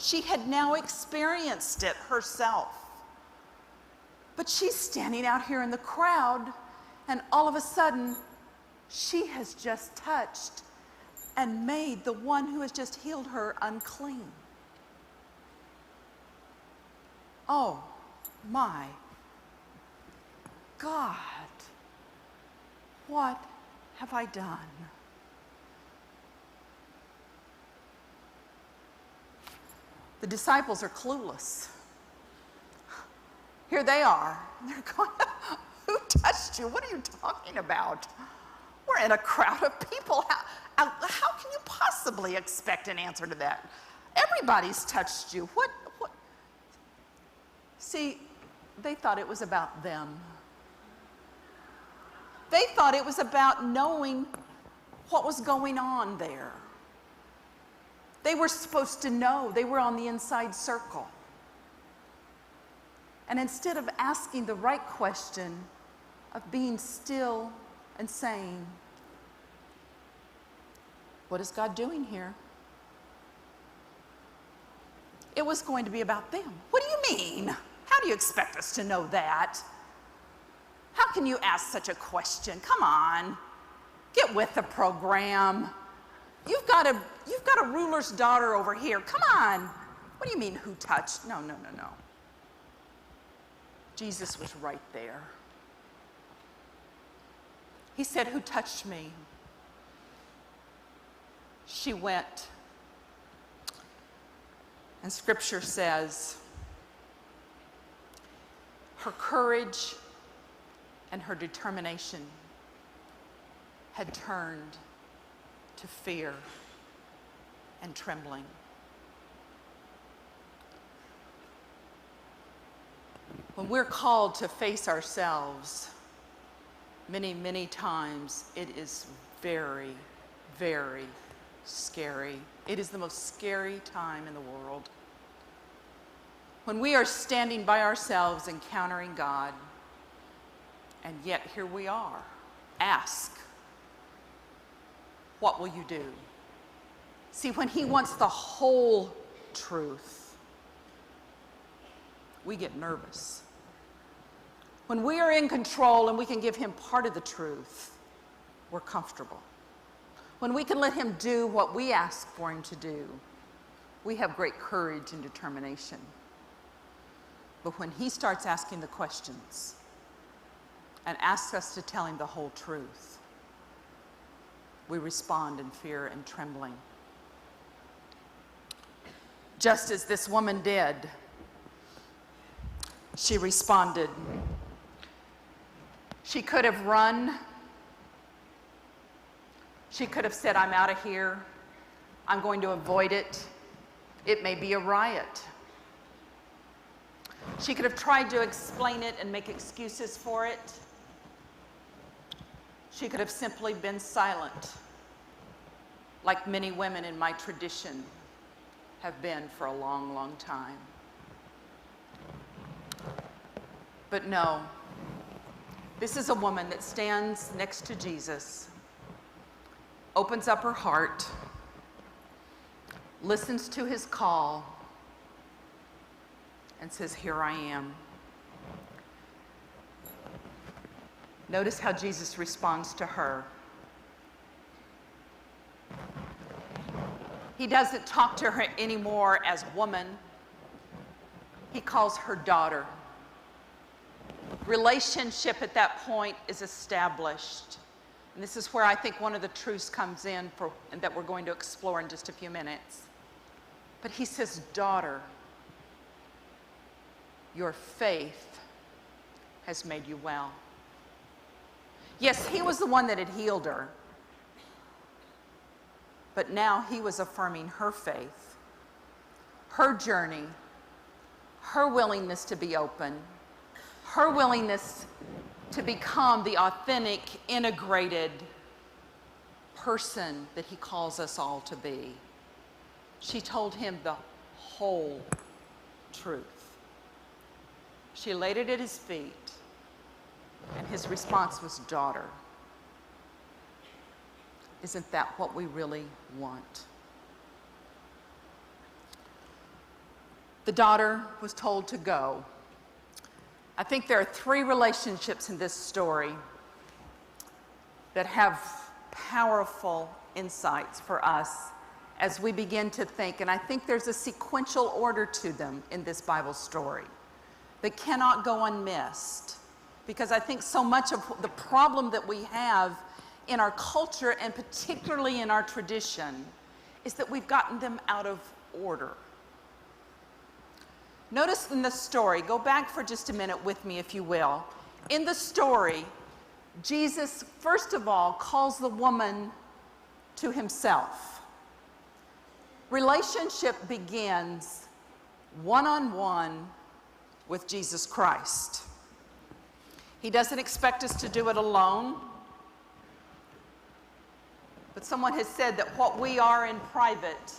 She had now experienced it herself. But she's standing out here in the crowd, and all of a sudden, she has just touched and made the one who has just healed her unclean. Oh my God, what have I done? The disciples are clueless. Here they are. They're going, who touched you? What are you talking about? We're in a crowd of people. How can you possibly expect an answer to that? Everybody's touched you. What? See, they thought it was about them. They thought it was about knowing what was going on there. They were supposed to know. They were on the inside circle. And instead of asking the right question, of being still and saying, what is God doing here? It was going to be about them. What do you mean? How do you expect us to know that? How can you ask such a question? Come on, get with the program. You've got a ruler's daughter over here. Come on. What do you mean, who touched? No. Jesus was right there. He said, who touched me? She went. And Scripture says, her courage and her determination had turned to fear and trembling. When we're called to face ourselves, many, many times it is very, very scary. It is the most scary time in the world. When we are standing by ourselves encountering God, and yet here we are. Ask, what will you do? See, when he wants the whole truth, we get nervous. When we are in control and we can give him part of the truth, we're comfortable. When we can let him do what we ask for him to do, we have great courage and determination. But when he starts asking the questions and asks us to tell him the whole truth, we respond in fear and trembling. Just as this woman did, she responded. She could have run. She could have said, I'm out of here. I'm going to avoid it. It may be a riot. She could have tried to explain it and make excuses for it. She could have simply been silent, like many women in my tradition have been for a long, long time. But no, this is a woman that stands next to Jesus, opens up her heart, listens to his call, and says, here I am. Notice how Jesus responds to her. He doesn't talk to her anymore as woman. He calls her daughter. Relationship at that point is established. And this is where I think one of the truths comes in and that we're going to explore in just a few minutes. But he says, daughter, your faith has made you well. Yes, he was the one that had healed her. But now he was affirming her faith, her journey, her willingness to be open, her willingness to become the authentic, integrated person that he calls us all to be. She told him the whole truth. She laid it at his feet, and his response was, daughter. Isn't that what we really want? The daughter was told to go. I think there are three relationships in this story that have powerful insights for us as we begin to think, and I think there's a sequential order to them in this Bible story that cannot go unmissed, because I think so much of the problem that we have in our culture, and particularly in our tradition, is that we've gotten them out of order. Notice in the story, go back for just a minute with me if you will. In the story, Jesus, first of all, calls the woman to himself. Relationship begins one-on-one with Jesus Christ. He doesn't expect us to do it alone. But someone has said that what we are in private